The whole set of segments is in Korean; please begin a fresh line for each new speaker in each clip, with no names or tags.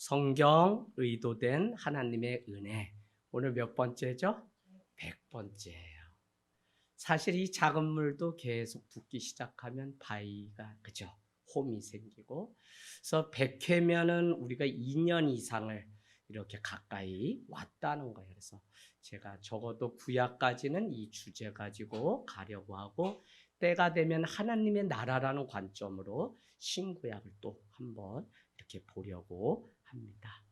성경 의도된 하나님의 은혜. 오늘 몇 번째죠? 100번째예요. 사실 이 작은 물도 계속 붓기 시작하면 바위가 그죠? 홈이 생기고, 그래서 100회면은 우리가 2년 이상을 이렇게 가까이 왔다는 거예요. 그래서 제가 적어도 구약까지는 이 주제 가지고 가려고 하고, 때가 되면 하나님의 나라라는 관점으로 신구약을 또 한번 이렇게 보려고 합니다.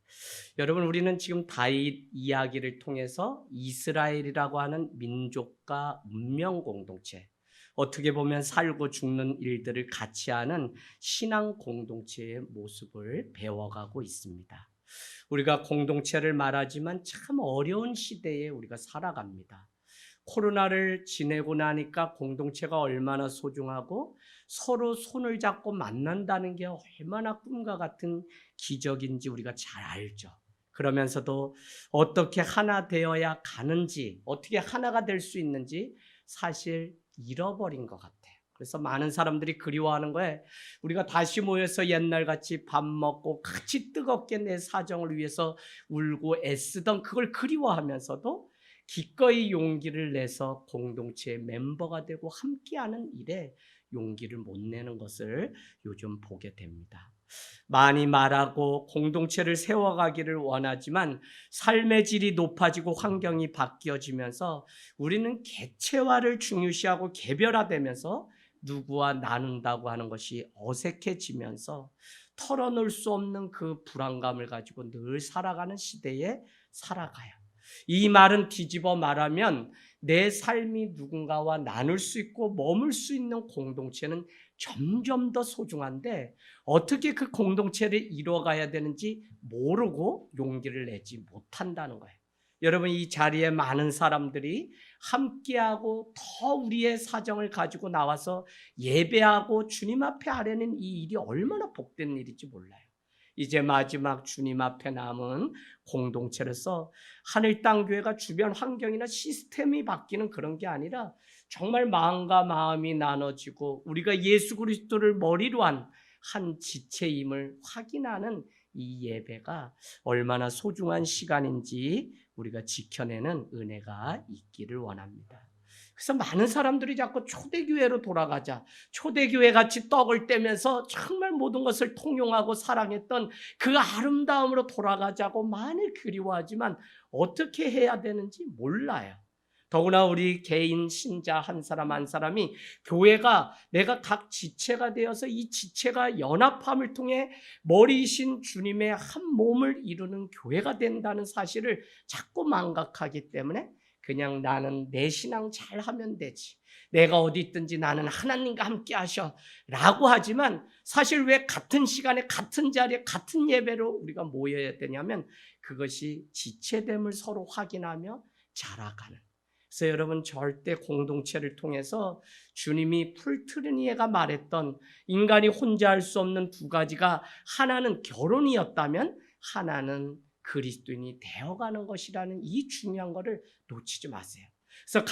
여러분, 우리는 지금 다윗 이야기를 통해서 이스라엘이라고 하는 민족과 문명 공동체, 어떻게 보면 살고 죽는 일들을 같이 하는 신앙 공동체의 모습을 배워가고 있습니다. 우리가 공동체를 말하지만 참 어려운 시대에 우리가 살아갑니다. 코로나를 지내고 나니까 공동체가 얼마나 소중하고 서로 손을 잡고 만난다는 게 얼마나 꿈과 같은 기적인지 우리가 잘 알죠. 그러면서도 어떻게 하나 되어야 가는지, 어떻게 하나가 될 수 있는지 사실 잃어버린 것 같아요. 그래서 많은 사람들이 그리워하는 거예요. 우리가 다시 모여서 옛날같이 밥 먹고 같이 뜨겁게 내 사정을 위해서 울고 애쓰던 그걸 그리워하면서도 기꺼이 용기를 내서 공동체의 멤버가 되고 함께하는 일에 용기를 못 내는 것을 요즘 보게 됩니다. 많이 말하고 공동체를 세워가기를 원하지만 삶의 질이 높아지고 환경이 바뀌어지면서 우리는 개체화를 중요시하고 개별화되면서 누구와 나눈다고 하는 것이 어색해지면서 털어놓을 수 없는 그 불안감을 가지고 늘 살아가는 시대에 살아가요. 이 말은 뒤집어 말하면 내 삶이 누군가와 나눌 수 있고 머물 수 있는 공동체는 점점 더 소중한데 어떻게 그 공동체를 이루어가야 되는지 모르고 용기를 내지 못한다는 거예요. 여러분, 이 자리에 많은 사람들이 함께하고 더 우리의 사정을 가지고 나와서 예배하고 주님 앞에 아뢰는 이 일이 얼마나 복된 일인지 몰라요. 이제 마지막 주님 앞에 남은 공동체로서 하늘 땅 교회가 주변 환경이나 시스템이 바뀌는 그런 게 아니라 정말 마음과 마음이 나눠지고 우리가 예수 그리스도를 머리로 한 지체임을 확인하는 이 예배가 얼마나 소중한 시간인지 우리가 지켜내는 은혜가 있기를 원합니다. 그래서 많은 사람들이 자꾸 초대교회로 돌아가자, 초대교회 같이 떡을 떼면서 정말 모든 것을 통용하고 사랑했던 그 아름다움으로 돌아가자고 많이 그리워하지만 어떻게 해야 되는지 몰라요. 더구나 우리 개인 신자 한 사람 한 사람이 교회가 내가 각 지체가 되어서 이 지체가 연합함을 통해 머리이신 주님의 한 몸을 이루는 교회가 된다는 사실을 자꾸 망각하기 때문에 그냥 나는 내 신앙 잘 하면 되지, 내가 어디 있든지 나는 하나님과 함께 하셔 라고 하지만 사실 왜 같은 시간에 같은 자리에 같은 예배로 우리가 모여야 되냐면 그것이 지체됨을 서로 확인하며 자라가는. 그래서 여러분, 절대 공동체를 통해서 주님이 풀트르니에가 말했던 인간이 혼자 할 수 없는 두 가지가 하나는 결혼이었다면 하나는 그리스도인이 되어가는 것이라는 이 중요한 것을 놓치지 마세요. 그래서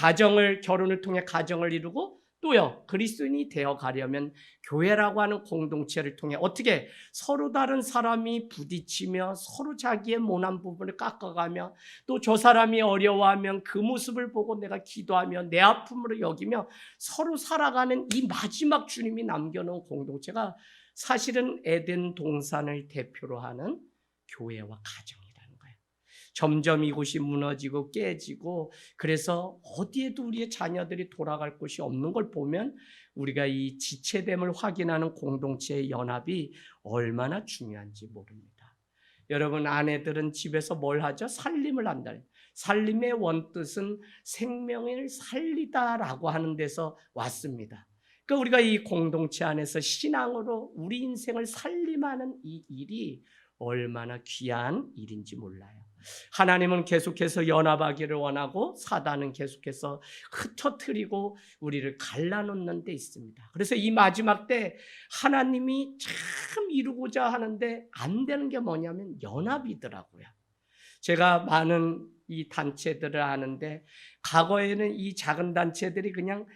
결혼을 통해 가정을 이루고 또요, 그리스도인이 되어가려면 교회라고 하는 공동체를 통해 어떻게 서로 다른 사람이 부딪히며 서로 자기의 모난 부분을 깎아가며 또 저 사람이 어려워하면 그 모습을 보고 내가 기도하며 내 아픔으로 여기며 서로 살아가는 이 마지막 주님이 남겨놓은 공동체가 사실은 에덴 동산을 대표로 하는 교회와 가정이라는 거예요. 점점 이곳이 무너지고 깨지고 그래서 어디에도 우리의 자녀들이 돌아갈 곳이 없는 걸 보면 우리가 이 지체됨을 확인하는 공동체의 연합이 얼마나 중요한지 모릅니다. 여러분, 아내들은 집에서 뭘 하죠? 살림을 한다. 살림의 원뜻은 생명을 살리다라고 하는 데서 왔습니다. 그러니까 우리가 이 공동체 안에서 신앙으로 우리 인생을 살림하는 이 일이 얼마나 귀한 일인지 몰라요. 하나님은 계속해서 연합하기를 원하고 사단은 계속해서 흩어뜨리고 우리를 갈라놓는 데 있습니다. 그래서 이 마지막 때 하나님이 참 이루고자 하는데 안 되는 게 뭐냐면 연합이더라고요. 제가 많은 이 단체들을 아는데 과거에는 이 작은 단체들이 그냥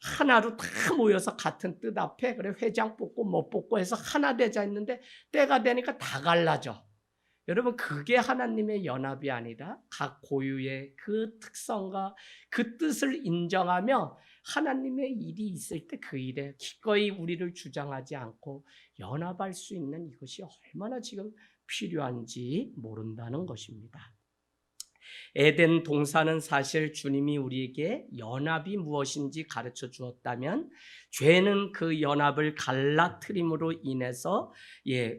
하나로 다 모여서 같은 뜻 앞에 그래 회장 뽑고 뭐 뽑고 해서 하나 되자 했는데 때가 되니까 다 갈라져. 여러분 그게 하나님의 연합이 아니라 각 고유의 그 특성과 그 뜻을 인정하며 하나님의 일이 있을 때 그 일에 기꺼이 우리를 주장하지 않고 연합할 수 있는 이것이 얼마나 지금 필요한지 모른다는 것입니다. 에덴 동산은 사실 주님이 우리에게 연합이 무엇인지 가르쳐 주었다면 죄는 그 연합을 갈라트림으로 인해서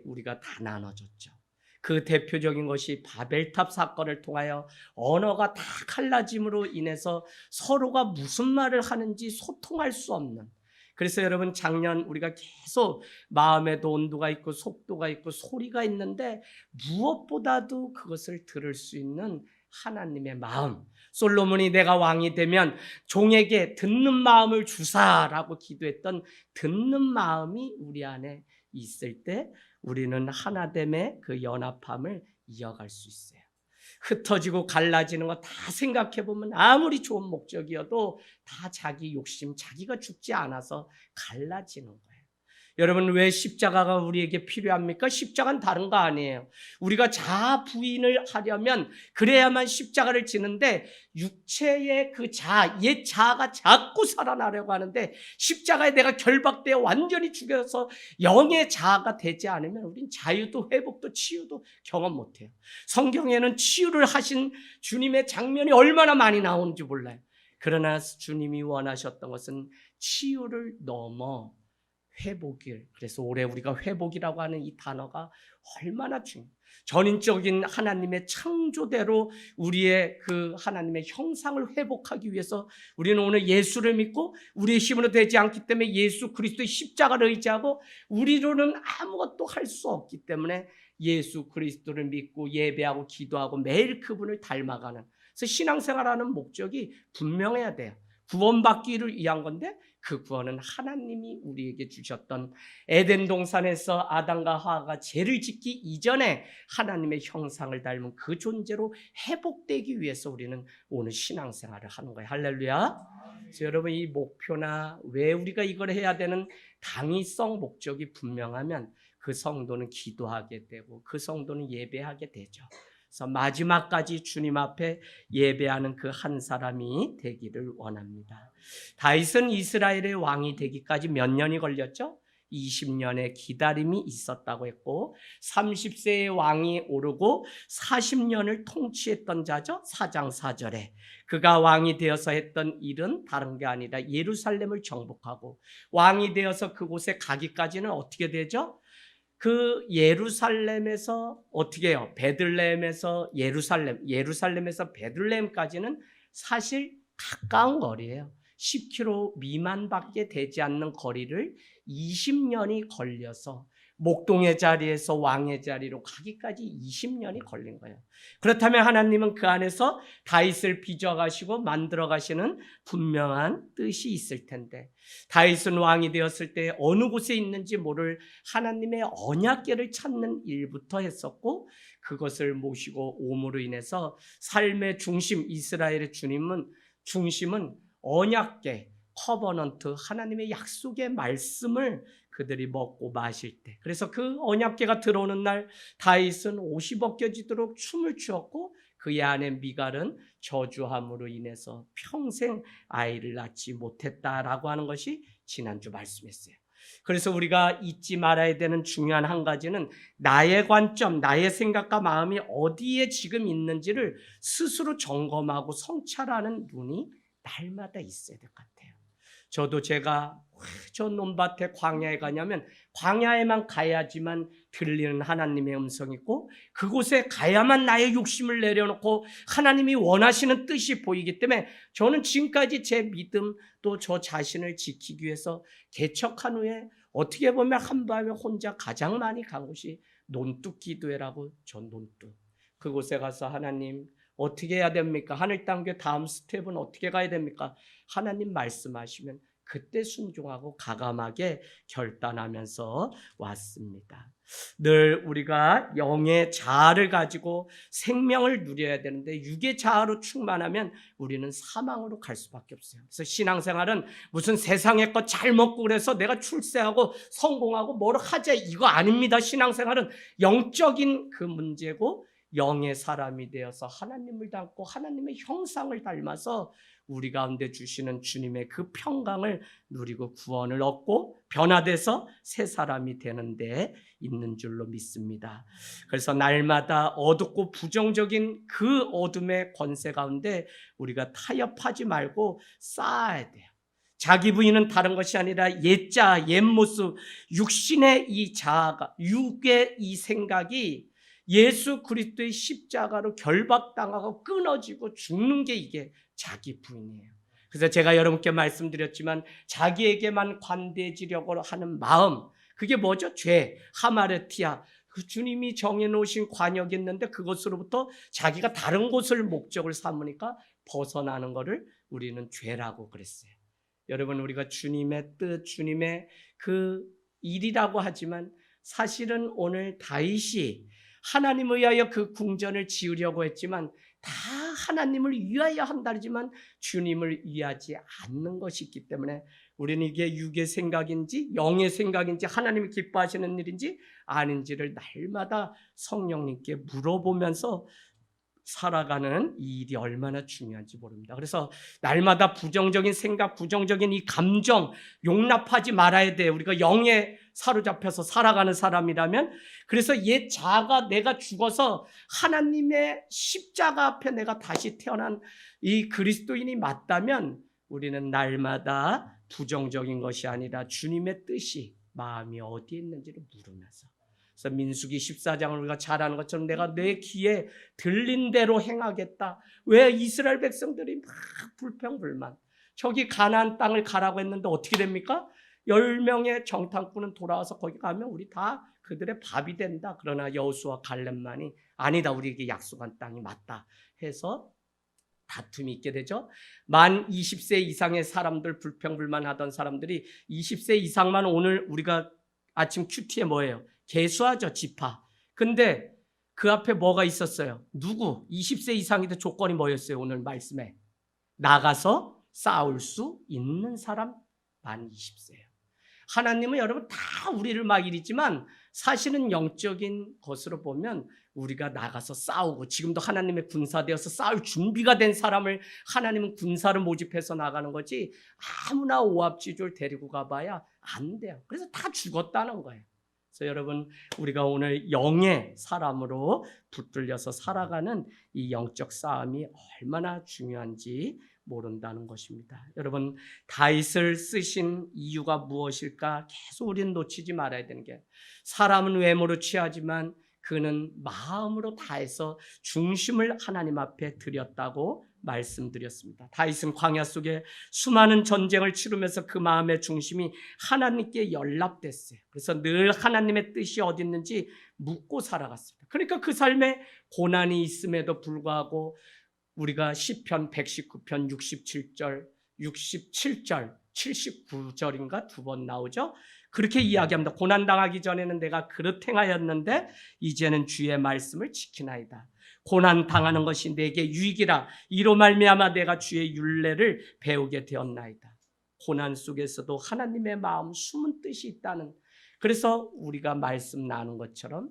우리가 다 나눠졌죠. 그 대표적인 것이 바벨탑 사건을 통하여 언어가 다 갈라짐으로 인해서 서로가 무슨 말을 하는지 소통할 수 없는, 그래서 여러분 작년 우리가 계속 마음에도 온도가 있고 속도가 있고 소리가 있는데 무엇보다도 그것을 들을 수 있는 하나님의 마음, 솔로몬이 내가 왕이 되면 종에게 듣는 마음을 주사라고 기도했던 듣는 마음이 우리 안에 있을 때 우리는 하나됨의 그 연합함을 이어갈 수 있어요. 흩어지고 갈라지는 거 다 생각해보면 아무리 좋은 목적이어도 다 자기 욕심, 자기가 죽지 않아서 갈라지는 거예요. 여러분 왜 십자가가 우리에게 필요합니까? 십자가는 다른 거 아니에요. 우리가 자아 부인을 하려면 그래야만 십자가를 지는데 육체의 그 자아, 옛 자아가 자꾸 살아나려고 하는데 십자가에 내가 결박되어 완전히 죽여서 영의 자아가 되지 않으면 우린 자유도 회복도 치유도 경험 못해요. 성경에는 치유를 하신 주님의 장면이 얼마나 많이 나오는지 몰라요. 그러나 주님이 원하셨던 것은 치유를 넘어 회복일. 그래서 올해 우리가 회복이라고 하는 이 단어가 얼마나 중요해요. 전인적인 하나님의 창조대로 우리의 그 하나님의 형상을 회복하기 위해서 우리는 오늘 예수를 믿고 우리의 힘으로 되지 않기 때문에 예수 그리스도의 십자가를 의지하고 우리로는 아무것도 할 수 없기 때문에 예수 그리스도를 믿고 예배하고 기도하고 매일 그분을 닮아가는, 그래서 신앙생활하는 목적이 분명해야 돼요. 구원받기를 위한 건데 그 구원은 하나님이 우리에게 주셨던 에덴 동산에서 아담과 하와가 죄를 짓기 이전에 하나님의 형상을 닮은 그 존재로 회복되기 위해서 우리는 오늘 신앙생활을 하는 거예요. 할렐루야. 그래서 여러분 이 목표나 왜 우리가 이걸 해야 되는 당위성 목적이 분명하면 그 성도는 기도하게 되고 그 성도는 예배하게 되죠. 그래서 마지막까지 주님 앞에 예배하는 그 한 사람이 되기를 원합니다. 다윗은 이스라엘의 왕이 되기까지 몇 년이 걸렸죠? 20년의 기다림이 있었다고 했고 30세의 왕이 오르고 40년을 통치했던 자죠. 4장 4절에 그가 왕이 되어서 했던 일은 다른 게 아니라 예루살렘을 정복하고 왕이 되어서 그곳에 가기까지는 어떻게 되죠? 그 예루살렘에서 어떻게 해요? 베들레헴에서 예루살렘에서 베들레헴까지는 사실 가까운 거리예요. 10km 미만밖에 되지 않는 거리를 20년이 걸려서 목동의 자리에서 왕의 자리로 가기까지 20년이 걸린 거예요. 그렇다면 하나님은 그 안에서 다윗을 빚어가시고 만들어가시는 분명한 뜻이 있을 텐데 다윗은 왕이 되었을 때 어느 곳에 있는지 모를 하나님의 언약궤를 찾는 일부터 했었고 그것을 모시고 옴으로 인해서 삶의 중심 이스라엘의 중심은 언약궤, 커버넌트, 하나님의 약속의 말씀을 그들이 먹고 마실 때, 그래서 그 언약궤가 들어오는 날 다윗은 옷이 벗겨지도록 춤을 추었고 그의 아내 미갈은 저주함으로 인해서 평생 아이를 낳지 못했다라고 하는 것이 지난주 말씀이었어요. 그래서 우리가 잊지 말아야 되는 중요한 한 가지는 나의 관점, 나의 생각과 마음이 어디에 지금 있는지를 스스로 점검하고 성찰하는 눈이 날마다 있어야 될 것 같아요. 저도 제가 저 논밭에 광야에 가냐면 광야에만 가야지만 들리는 하나님의 음성이 있고 그곳에 가야만 나의 욕심을 내려놓고 하나님이 원하시는 뜻이 보이기 때문에 저는 지금까지 제 믿음 또 저 자신을 지키기 위해서 개척한 후에 어떻게 보면 한밤에 혼자 가장 많이 간 곳이 논뚝 기도회라고, 전 논뚝 그곳에 가서 하나님 어떻게 해야 됩니까? 하늘 땅교회 다음 스텝은 어떻게 가야 됩니까? 하나님 말씀하시면 그때 순종하고 가감하게 결단하면서 왔습니다. 늘 우리가 영의 자아를 가지고 생명을 누려야 되는데 육의 자아로 충만하면 우리는 사망으로 갈 수밖에 없어요. 그래서 신앙생활은 무슨 세상의 것 잘 먹고 그래서 내가 출세하고 성공하고 뭘 하자 이거 아닙니다. 신앙생활은 영적인 그 문제고 영의 사람이 되어서 하나님을 닮고 하나님의 형상을 닮아서 우리 가운데 주시는 주님의 그 평강을 누리고 구원을 얻고 변화돼서 새 사람이 되는 데 있는 줄로 믿습니다. 그래서 날마다 어둡고 부정적인 그 어둠의 권세 가운데 우리가 타협하지 말고 쌓아야 돼요. 자기 부인은 다른 것이 아니라 옛자, 옛모습, 육신의 이 자아가, 육의 이 생각이 예수 그리스도의 십자가로 결박당하고 끊어지고 죽는 게 이게 자기 부인이에요. 그래서 제가 여러분께 말씀드렸지만 자기에게만 관대해지려고 하는 마음, 그게 뭐죠? 죄, 하마르티아. 그 주님이 정해놓으신 관역이 있는데 그것으로부터 자기가 다른 곳을 목적을 삼으니까 벗어나는 것을 우리는 죄라고 그랬어요. 여러분, 우리가 주님의 뜻, 주님의 그 일이라고 하지만 사실은 오늘 다윗이 하나님을 위하여 그 궁전을 지으려고 했지만 다 하나님을 위하여 한다지만 주님을 위하지 않는 것이 있기 때문에 우리는 이게 육의 생각인지 영의 생각인지 하나님이 기뻐하시는 일인지 아닌지를 날마다 성령님께 물어보면서 살아가는 이 일이 얼마나 중요한지 모릅니다. 그래서 날마다 부정적인 생각, 부정적인 이 감정 용납하지 말아야 돼요. 우리가 영에 사로잡혀서 살아가는 사람이라면. 그래서 옛 자아가 내가 죽어서 하나님의 십자가 앞에 내가 다시 태어난 이 그리스도인이 맞다면 우리는 날마다 부정적인 것이 아니라 주님의 뜻이 마음이 어디에 있는지를 물으면서, 그래서 민수기 14장을 우리가 잘 아는 것처럼 내가 내 귀에 들린 대로 행하겠다. 왜 이스라엘 백성들이 막 불평불만, 저기 가나안 땅을 가라고 했는데 어떻게 됩니까? 10명의 정탐꾼은 돌아와서 거기 가면 우리 다 그들의 밥이 된다. 그러나 여호수아 갈렙만이 아니다, 우리에게 약속한 땅이 맞다 해서 다툼이 있게 되죠. 만 20세 이상의 사람들, 불평불만하던 사람들이 20세 이상만 오늘 우리가 아침 큐티에 뭐예요? 개수하죠, 지파. 근데 그 앞에 뭐가 있었어요? 누구? 20세 이상인데 조건이 뭐였어요? 오늘 말씀에 나가서 싸울 수 있는 사람 만 20세예요. 하나님은 여러분 다 우리를 막 이리지만 사실은 영적인 것으로 보면 우리가 나가서 싸우고, 지금도 하나님의 군사되어서 싸울 준비가 된 사람을 하나님은 군사를 모집해서 나가는 거지 아무나 오합지졸 데리고 가봐야 안 돼요. 그래서 다 죽었다는 거예요. 그래서 여러분, 우리가 오늘 영의 사람으로 붙들려서 살아가는 이 영적 싸움이 얼마나 중요한지 모른다는 것입니다. 여러분, 다윗을 쓰신 이유가 무엇일까? 계속 우리는 놓치지 말아야 되는 게, 사람은 외모로 취하지만 그는 마음으로 다해서 중심을 하나님 앞에 드렸다고 말씀드렸습니다. 다윗은 광야 속에 수많은 전쟁을 치르면서 그 마음의 중심이 하나님께 연락됐어요. 그래서 늘 하나님의 뜻이 어디 있는지 묻고 살아갔습니다. 그러니까 그 삶에 고난이 있음에도 불구하고 우리가 시편 119편 67절, 79절인가 두 번 나오죠. 그렇게 이야기합니다. 고난당하기 전에는 내가 그릇 행하였는데 이제는 주의 말씀을 지키나이다. 고난당하는 것이 내게 유익이라. 이로 말미암아 내가 주의 율례를 배우게 되었나이다. 고난 속에서도 하나님의 마음, 숨은 뜻이 있다는, 그래서 우리가 말씀 나눈 것처럼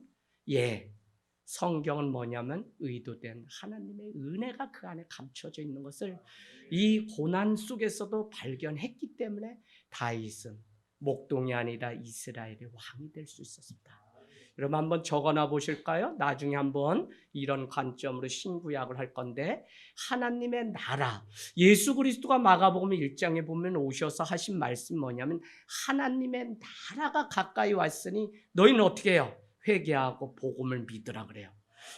성경은 뭐냐면 의도된 하나님의 은혜가 그 안에 감춰져 있는 것을 이 고난 속에서도 발견했기 때문에 다윗은 목동이 아니라 이스라엘의 왕이 될 수 있었습니다. 여러분 한번 적어놔 보실까요? 나중에 한번 이런 관점으로 신구약을 할 건데, 하나님의 나라, 예수 그리스도가 마가복음 1장에 보면 오셔서 하신 말씀 뭐냐면 하나님의 나라가 가까이 왔으니 너희는 어떻게 해요? 회개하고 복음을 믿으라 그래요.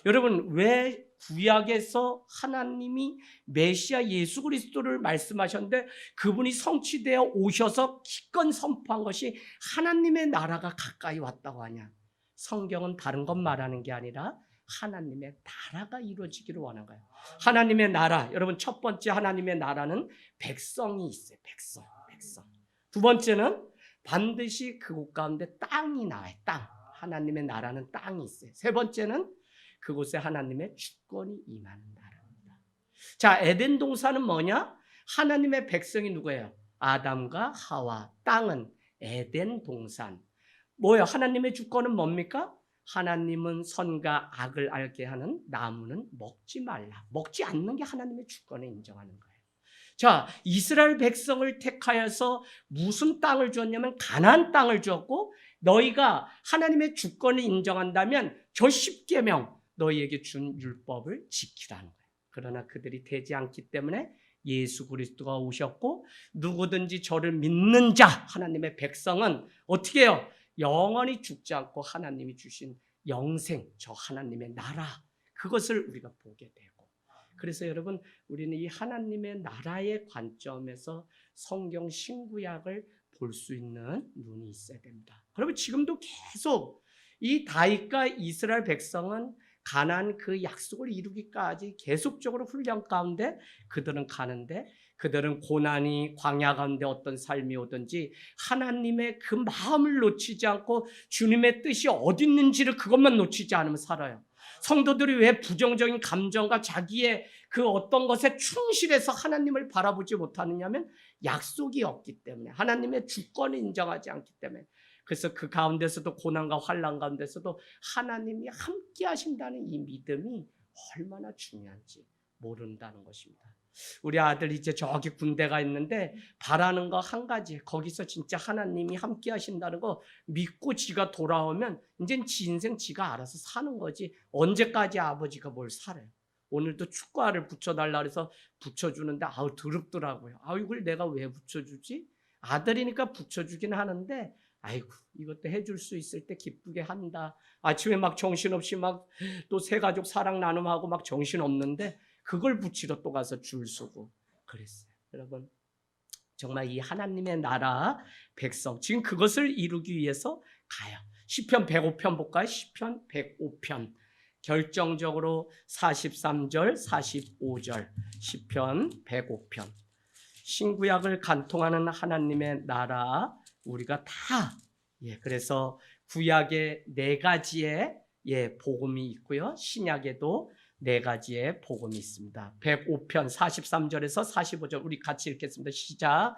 여러분, 왜 구약에서 하나님이 메시아 예수 그리스도를 말씀하셨는데 그분이 성취되어 오셔서 기꺼이 선포한 것이 하나님의 나라가 가까이 왔다고 하냐? 성경은 다른 것 말하는 게 아니라 하나님의 나라가 이루어지기를 원한 거예요. 하나님의 나라, 여러분 첫 번째 하나님의 나라는 백성이 있어요. 백성. 두 번째는 반드시 그곳 가운데 땅이 나와요. 땅. 하나님의 나라는 땅이 있어요. 세 번째는 그곳에 하나님의 주권이 임하는 나라입니다. 자, 에덴 동산은 뭐냐? 하나님의 백성이 누구예요? 아담과 하와. 땅은 에덴 동산. 뭐예요? 하나님의 주권은 뭡니까? 하나님은 선과 악을 알게 하는 나무는 먹지 말라. 먹지 않는 게 하나님의 주권을 인정하는 거예요. 자, 이스라엘 백성을 택하여서 무슨 땅을 주었냐면 가나안 땅을 주었고, 너희가 하나님의 주권을 인정한다면 저 10계명 너희에게 준 율법을 지키라는 거예요. 그러나 그들이 되지 않기 때문에 예수 그리스도가 오셨고, 누구든지 저를 믿는 자, 하나님의 백성은 어떻게 해요? 영원히 죽지 않고 하나님이 주신 영생, 저 하나님의 나라, 그것을 우리가 보게 되고. 그래서 여러분, 우리는 이 하나님의 나라의 관점에서 성경 신구약을 볼 수 있는 눈이 있어야 됩니다. 그러면 지금도 계속 이 다윗과 이스라엘 백성은 가나안 그 약속을 이루기까지 계속적으로 훈련 가운데 그들은 가는데, 그들은 고난이 광야 가운데 어떤 삶이 오든지 하나님의 그 마음을 놓치지 않고 주님의 뜻이 어디 있는지를 그것만 놓치지 않으면 살아요. 성도들이 왜 부정적인 감정과 자기의 그 어떤 것에 충실해서 하나님을 바라보지 못하느냐면 약속이 없기 때문에, 하나님의 주권을 인정하지 않기 때문에. 그래서 그 가운데서도 고난과 환난 가운데서도 하나님이 함께 하신다는 이 믿음이 얼마나 중요한지 모른다는 것입니다. 우리 아들 이제 저기 군대가 있는데 바라는 거 한 가지, 거기서 진짜 하나님이 함께 하신다는 거 믿고 지가 돌아오면 이젠 지 인생 지가 알아서 사는 거지, 언제까지 아버지가 뭘 살아요. 오늘도 축구화를 붙여달라 그래서 붙여주는데 아우 더럽더라고요. 아우 이걸 내가 왜 붙여주지? 아들이니까 붙여주긴 하는데, 아이고 이것도 해줄 수 있을 때 기쁘게 한다. 아침에 막 정신없이 막 또 새 가족 사랑 나눔하고 막 정신없는데 그걸 붙이러 또 가서 줄 서고 그랬어요. 여러분, 정말 이 하나님의 나라 백성, 지금 그것을 이루기 위해서 가요. 시편 105편 볼까요? 시편 105편 결정적으로 43절 45절 시편 105편. 신구약을 간통하는 하나님의 나라 우리가 다, 그래서 구약에 4가지의 복음이 있고요, 신약에도 4가지의 복음이 있습니다. 105편 43절에서 45절 우리 같이 읽겠습니다. 시작.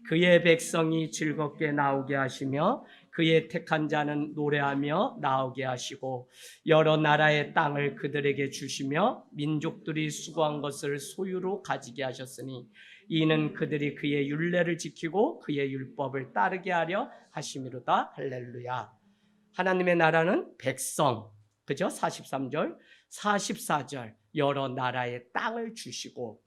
그의 백성이 즐겁게 나오게 하시며 그의 택한 자는 노래하며 나오게 하시고 여러 나라의 땅을 그들에게 주시며 민족들이 수고한 것을 소유로 가지게 하셨으니 이는 그들이 그의 율례를 지키고 그의 율법을 따르게 하려 하심이로다. 할렐루야. 하나님의 나라는 백성, 그죠? 43절, 44절 여러 나라의 땅을 주시고,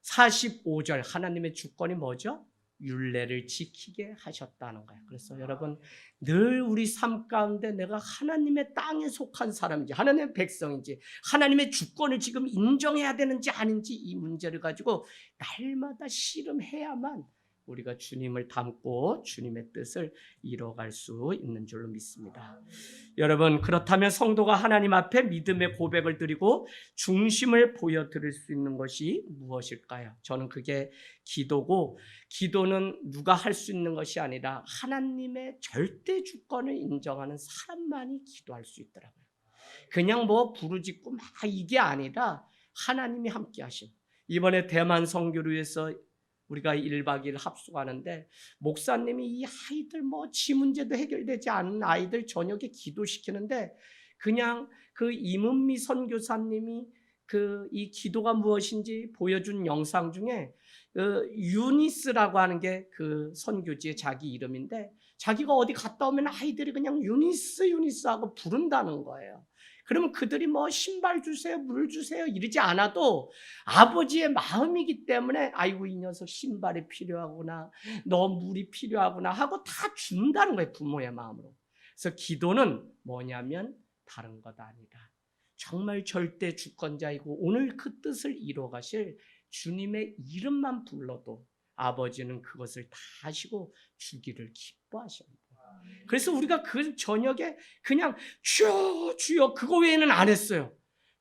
45절 하나님의 주권이 뭐죠? 율례를 지키게 하셨다는 거예요. 그래서 여러분, 늘 우리 삶 가운데 내가 하나님의 땅에 속한 사람인지 하나님의 백성인지 하나님의 주권을 지금 인정해야 되는지 아닌지, 이 문제를 가지고 날마다 씨름해야만 우리가 주님을 닮고 주님의 뜻을 이뤄갈 수 있는 줄로 믿습니다. 여러분, 그렇다면 성도가 하나님 앞에 믿음의 고백을 드리고 중심을 보여드릴 수 있는 것이 무엇일까요? 저는 그게 기도고, 기도는 누가 할 수 있는 것이 아니라 하나님의 절대 주권을 인정하는 사람만이 기도할 수 있더라고요. 그냥 뭐 부르짖고 막 이게 아니라 하나님이 함께 하신, 이번에 대만 선교를 위해서 우리가 1박 2일 합숙하는데 목사님이 이 아이들 지 문제도 해결되지 않은 아이들 저녁에 기도시키는데, 그냥 그 임은미 선교사님이 이 기도가 무엇인지 보여준 영상 중에 유니스라고 하는 게 그 선교지의 자기 이름인데, 자기가 어디 갔다 오면 아이들이 그냥 유니스 하고 부른다는 거예요. 그러면 그들이 신발 주세요, 물 주세요 이러지 않아도 아버지의 마음이기 때문에 아이고 이 녀석 신발이 필요하구나, 너 물이 필요하구나 하고 다 준다는 거예요, 부모의 마음으로. 그래서 기도는 뭐냐면 다른 것 아니라 정말 절대 주권자이고 오늘 그 뜻을 이뤄 가실 주님의 이름만 불러도 아버지는 그것을 다 하시고 주기를 기뻐하십니다. 그래서 우리가 그 저녁에 그냥 주여 주여 그거 외에는 안 했어요.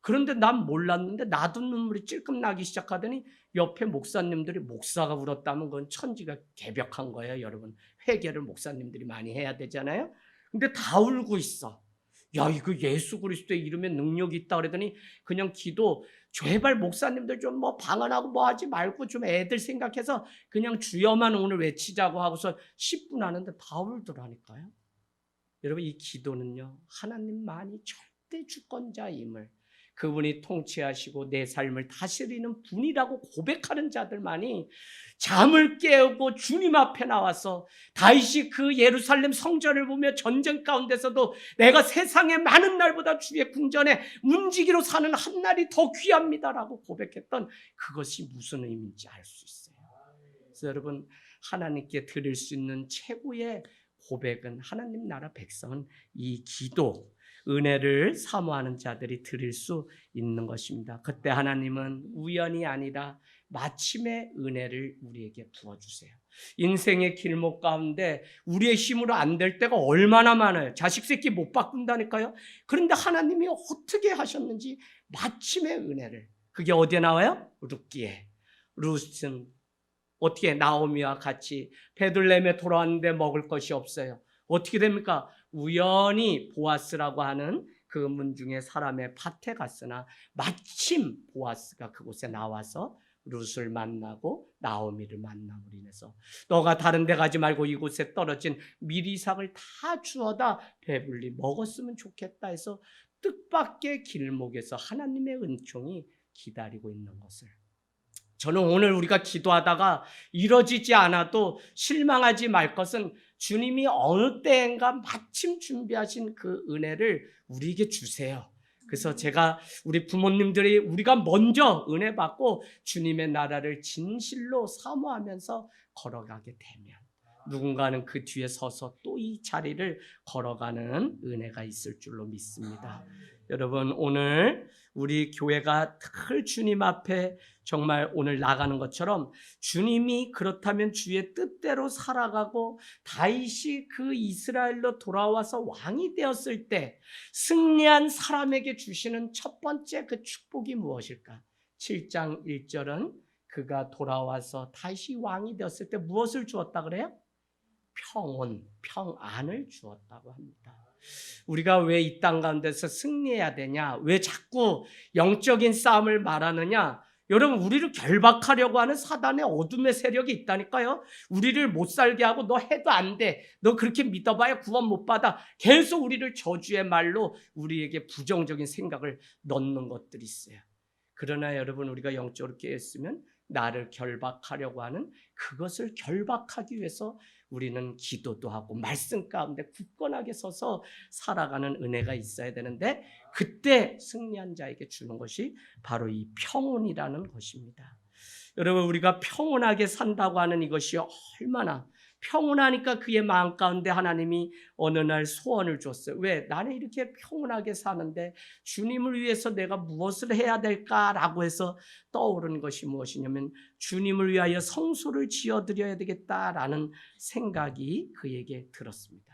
그런데 난 몰랐는데 나도 눈물이 찔끔 나기 시작하더니 옆에 목사님들이 목사가 울었다면 그건 천지가 개벽한 거예요, 여러분. 회개를 목사님들이 많이 해야 되잖아요. 근데 다 울고 있어. 야, 이거 예수 그리스도의 이름에 능력이 있다 그러더니 그냥 기도, 제발 목사님들 좀 뭐 방언하고 뭐 하지 말고 좀 애들 생각해서 그냥 주여만 오늘 외치자고 하고서 10분 하는데 다 울더라니까요. 여러분, 이 기도는요, 하나님만이 절대 주권자임을, 그분이 통치하시고 내 삶을 다스리는 분이라고 고백하는 자들만이 잠을 깨우고 주님 앞에 나와서 다윗이 그 예루살렘 성전을 보며 전쟁 가운데서도 내가 세상의 많은 날보다 주의 궁전에 문지기로 사는 한 날이 더 귀합니다라고 고백했던 그것이 무슨 의미인지 알 수 있어요. 그래서 여러분, 하나님께 드릴 수 있는 최고의 고백은, 하나님 나라 백성은 이 기도, 은혜를 사모하는 자들이 드릴 수 있는 것입니다. 그때 하나님은 우연이 아니라 마침의 은혜를 우리에게 부어주세요. 인생의 길목 가운데 우리의 힘으로 안 될 때가 얼마나 많아요. 자식 새끼 못 바꾼다니까요. 그런데 하나님이 어떻게 하셨는지 마침의 은혜를, 그게 어디에 나와요? 룻기에. 룻은 어떻게 나오미와 같이 베들레헴에 돌아왔는데 먹을 것이 없어요. 어떻게 됩니까? 우연히 보아스라고 하는 그 문중의 사람의 밭에 갔으나 마침 보아스가 그곳에 나와서 룻을 만나고 나오미를 만남으로 인해서 너가 다른 데 가지 말고 이곳에 떨어진 미리삭을 다 주워다 배불리 먹었으면 좋겠다 해서 뜻밖의 길목에서 하나님의 은총이 기다리고 있는 것을, 저는 오늘 우리가 기도하다가 이루어지지 않아도 실망하지 말 것은 주님이 어느 때인가 마침 준비하신 그 은혜를 우리에게 주세요. 그래서 제가 우리 부모님들이 우리가 먼저 은혜 받고 주님의 나라를 진실로 사모하면서 걸어가게 되면 누군가는 그 뒤에 서서 또 이 자리를 걸어가는 은혜가 있을 줄로 믿습니다. 여러분, 오늘 우리 교회가 늘 주님 앞에 정말 오늘 나가는 것처럼 주님이 그렇다면 주의 뜻대로 살아가고 다윗이 그 이스라엘로 돌아와서 왕이 되었을 때 승리한 사람에게 주시는 첫 번째 그 축복이 무엇일까? 7장 1절은 그가 돌아와서 다윗이 왕이 되었을 때 무엇을 주었다 그래요? 평온, 평안을 주었다고 합니다. 우리가 왜 이 땅 가운데서 승리해야 되냐? 왜 자꾸 영적인 싸움을 말하느냐? 여러분, 우리를 결박하려고 하는 사단의 어둠의 세력이 있다니까요. 우리를 못 살게 하고 너 해도 안 돼, 너 그렇게 믿어봐야 구원 못 받아, 계속 우리를 저주의 말로 우리에게 부정적인 생각을 넣는 것들이 있어요. 그러나 여러분, 우리가 영적으로 깨었으면 나를 결박하려고 하는 그것을 결박하기 위해서 우리는 기도도 하고 말씀 가운데 굳건하게 서서 살아가는 은혜가 있어야 되는데, 그때 승리한 자에게 주는 것이 바로 이 평온이라는 것입니다. 여러분, 우리가 평온하게 산다고 하는 이것이 얼마나 평온하니까 그의 마음 가운데 하나님이 어느 날 소원을 줬어요. 왜? 나는 이렇게 평온하게 사는데 주님을 위해서 내가 무엇을 해야 될까라고 해서 떠오르는 것이 무엇이냐면 주님을 위하여 성소를 지어드려야 되겠다라는 생각이 그에게 들었습니다.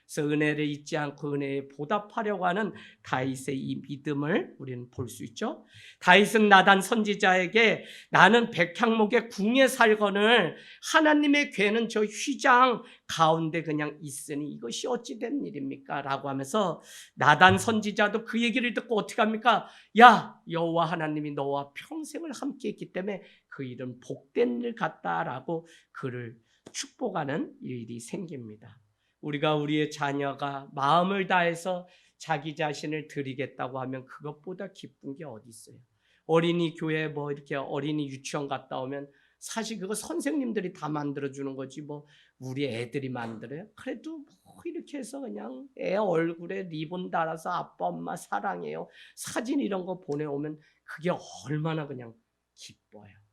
그래서 은혜를 잊지 않고 은혜에 보답하려고 하는 다윗의 이 믿음을 우리는 볼 수 있죠. 다윗은 나단 선지자에게 나는 백향목의 궁에 살거늘 하나님의 궤는 저 휘장 가운데 그냥 있으니 이것이 어찌 된 일입니까? 라고 하면서 나단 선지자도 그 얘기를 듣고 어떻게 합니까? 야, 여호와 하나님이 너와 평생을 함께 했기 때문에 그 일은 복된 일 같다라고 그를 축복하는 일이 생깁니다. 우리가 우리의 자녀가 마음을 다해서 자기 자신을 드리겠다고 하면 그것보다 기쁜 게 어디 있어요? 어린이 교회 뭐 이렇게 어린이 유치원 갔다 오면 사실 그거 선생님들이 다 만들어주는 거지 뭐 우리 애들이 만들어요? 그래도 뭐 이렇게 해서 그냥 애 얼굴에 리본 달아서 아빠 엄마 사랑해요 사진 이런 거 보내오면 그게 얼마나 그냥 기뻐요.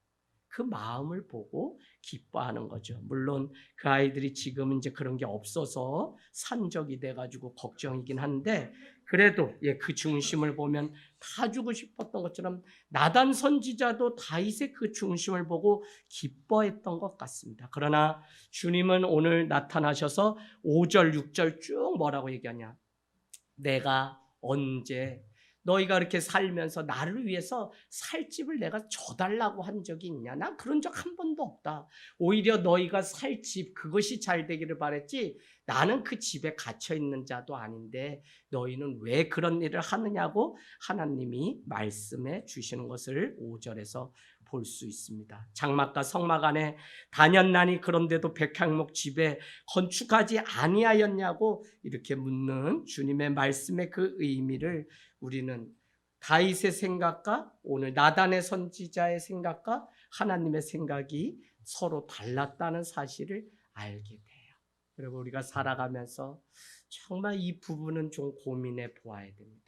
그 마음을 보고 기뻐하는 거죠. 물론 그 아이들이 지금 이제 그런 게 없어서 산적이 돼가지고 걱정이긴 한데 그래도 그 중심을 보면 다 주고 싶었던 것처럼 나단 선지자도 다윗의 그 중심을 보고 기뻐했던 것 같습니다. 그러나 주님은 오늘 나타나셔서 5절 6절 쭉 뭐라고 얘기하냐? 내가 언제 너희가 이렇게 살면서 나를 위해서 살 집을 내가 줘달라고 한 적이 있냐? 난 그런 적 한 번도 없다. 오히려 너희가 살 집 그것이 잘 되기를 바랬지 나는 그 집에 갇혀 있는 자도 아닌데 너희는 왜 그런 일을 하느냐고 하나님이 말씀해 주시는 것을 5절에서 볼 수 있습니다. 장막과 성막 안에 다녔나니 그런데도 백향목 집에 건축하지 아니하였냐고 이렇게 묻는 주님의 말씀의 그 의미를 우리는 다윗의 생각과 오늘 나단의 선지자의 생각과 하나님의 생각이 서로 달랐다는 사실을 알게 돼요. 그리고 우리가 살아가면서 정말 이 부분은 좀 고민해 보아야 됩니다.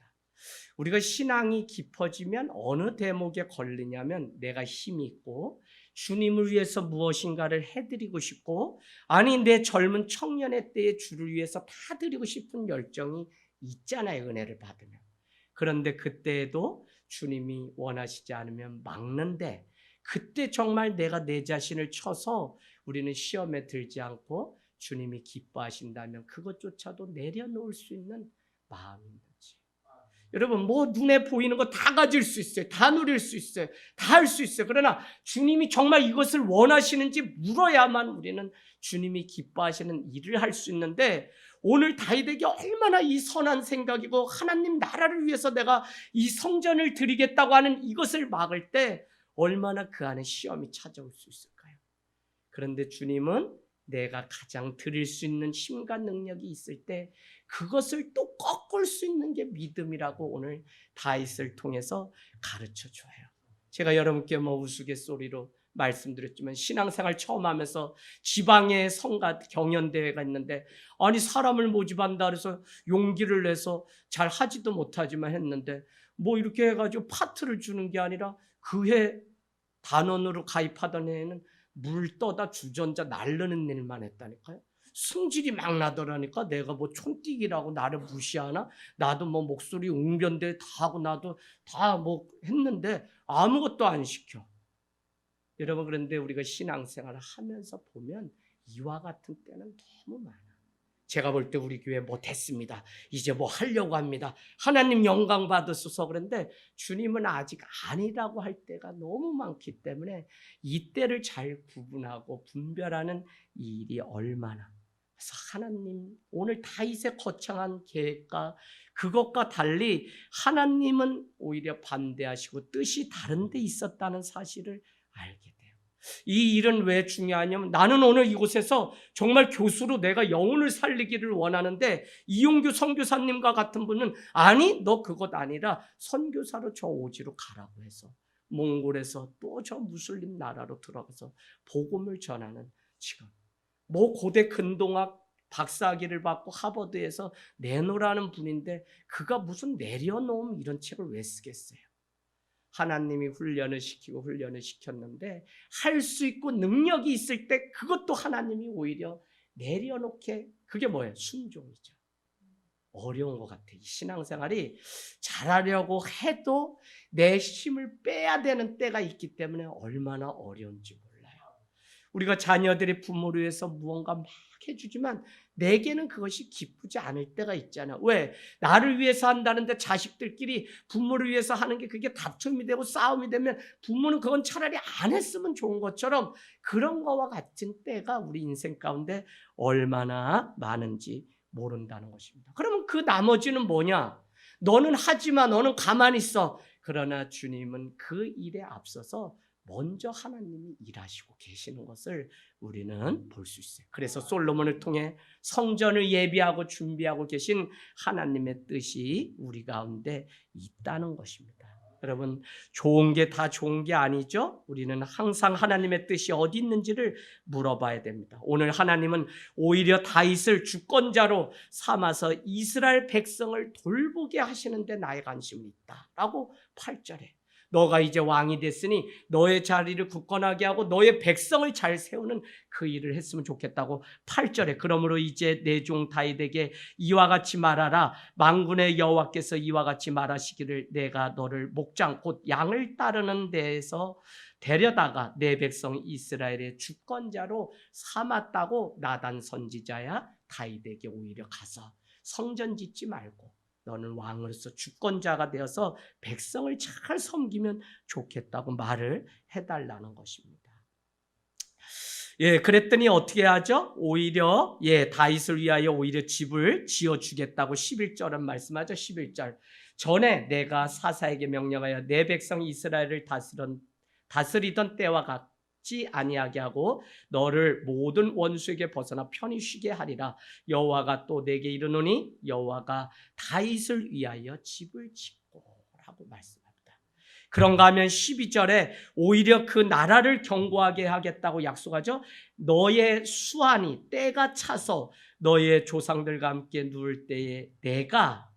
우리가 신앙이 깊어지면 어느 대목에 걸리냐면 내가 힘이 있고 주님을 위해서 무엇인가를 해드리고 싶고 아니 내 젊은 청년의 때에 주를 위해서 다 드리고 싶은 열정이 있잖아요. 은혜를 받으면. 그런데 그때에도 주님이 원하시지 않으면 막는데 그때 정말 내가 내 자신을 쳐서 우리는 시험에 들지 않고 주님이 기뻐하신다면 그것조차도 내려놓을 수 있는 마음인 거지. 여러분 뭐 눈에 보이는 거 다 가질 수 있어요. 다 누릴 수 있어요. 다 할 수 있어요. 그러나 주님이 정말 이것을 원하시는지 물어야만 우리는 주님이 기뻐하시는 일을 할 수 있는데 오늘 다윗에게 얼마나 이 선한 생각이고 하나님 나라를 위해서 내가 이 성전을 드리겠다고 하는 이것을 막을 때 얼마나 그 안에 시험이 찾아올 수 있을까요? 그런데 주님은 내가 가장 드릴 수 있는 힘과 능력이 있을 때 그것을 또 꺾을 수 있는 게 믿음이라고 오늘 다윗을 통해서 가르쳐 줘요. 제가 여러분께 뭐 우스갯소리로 말씀드렸지만 신앙생활 처음 하면서 지방에 성가 경연대회가 있는데 아니 사람을 모집한다 그래서 용기를 내서 잘 하지도 못하지만 했는데 뭐 이렇게 해가지고 파트를 주는 게 아니라 그 해 단원으로 가입하던 해에는 물 떠다 주전자 날르는 일만 했다니까요. 승질이 막 나더라니까 내가 뭐 촌뛰기라고 나를 무시하나? 나도 뭐 목소리 웅변대 다 하고 나도 다 뭐 했는데 아무것도 안 시켜. 여러분 그런데 우리가 신앙생활을 하면서 보면 이와 같은 때는 너무 많아. 제가 볼 때 우리 교회 못했습니다. 이제 뭐 하려고 합니다. 하나님 영광 받으소서. 그런데 주님은 아직 아니라고 할 때가 너무 많기 때문에 이때를 잘 구분하고 분별하는 일이 얼마나. 그래서 하나님 오늘 다윗의 거창한 계획과 그것과 달리 하나님은 오히려 반대하시고 뜻이 다른 데 있었다는 사실을 알게 돼요. 이 일은 왜 중요하냐면 나는 오늘 이곳에서 정말 교수로 내가 영혼을 살리기를 원하는데 이용규 선교사님과 같은 분은 아니 너 그것 아니라 선교사로 저 오지로 가라고 해서 몽골에서 또 저 무슬림 나라로 들어가서 복음을 전하는 지금 뭐 고대 근동학 박사학위를 받고 하버드에서 내놓으라는 분인데 그가 무슨 내려놓음 이런 책을 왜 쓰겠어요? 하나님이 훈련을 시켰는데 할 수 있고 능력이 있을 때 그것도 하나님이 오히려 내려놓게 그게 뭐예요? 순종이죠. 어려운 것 같아요. 이 신앙생활이 잘하려고 해도 내 힘을 빼야 되는 때가 있기 때문에 얼마나 어려운지 몰라요. 우리가 자녀들의 부모를 위해서 무언가 막 해주지만 내게는 그것이 기쁘지 않을 때가 있잖아. 왜? 나를 위해서 한다는데 자식들끼리 부모를 위해서 하는 게 그게 다툼이 되고 싸움이 되면 부모는 그건 차라리 안 했으면 좋은 것처럼 그런 거와 같은 때가 우리 인생 가운데 얼마나 많은지 모른다는 것입니다. 그러면 그 나머지는 뭐냐? 너는 하지마, 너는 가만히 있어. 그러나 주님은 그 일에 앞서서 먼저 하나님이 일하시고 계시는 것을 우리는 볼 수 있어요. 그래서 솔로몬을 통해 성전을 예비하고 준비하고 계신 하나님의 뜻이 우리 가운데 있다는 것입니다. 여러분 좋은 게 다 좋은 게 아니죠. 우리는 항상 하나님의 뜻이 어디 있는지를 물어봐야 됩니다. 오늘 하나님은 오히려 다윗을 주권자로 삼아서 이스라엘 백성을 돌보게 하시는데 나의 관심이 있다라고 8절에 너가 이제 왕이 됐으니 너의 자리를 굳건하게 하고 너의 백성을 잘 세우는 그 일을 했으면 좋겠다고 8절에 그러므로 이제 내 종 다윗에게 이와 같이 말하라. 만군의 여호와께서 이와 같이 말하시기를 내가 너를 목장 곧 양을 따르는 데에서 데려다가 내 백성 이스라엘의 주권자로 삼았다고 나단 선지자야 다윗에게 오히려 가서 성전 짓지 말고 너는 왕으로서 주권자가 되어서 백성을 잘 섬기면 좋겠다고 말을 해달라는 것입니다. 그랬더니 어떻게 하죠? 오히려 다윗을 위하여 오히려 집을 지어주겠다고 11절은 말씀하죠. 11절 전에 내가 사사에게 명령하여 내 백성 이스라엘을 다스리던 때와 같지 아니하게 하고 너를 모든 원수에게 벗어나 편히 쉬게 하리라. 여호와가 또 내게 이르노니 여호와가 다윗을 위하여 집을 짓고 라고 말씀합니다. 그런가 하면 12절에 오히려 그 나라를 견고하게 하겠다고 약속하죠. 너의 수완이 때가 차서 너의 조상들과 함께 누울 때에 내가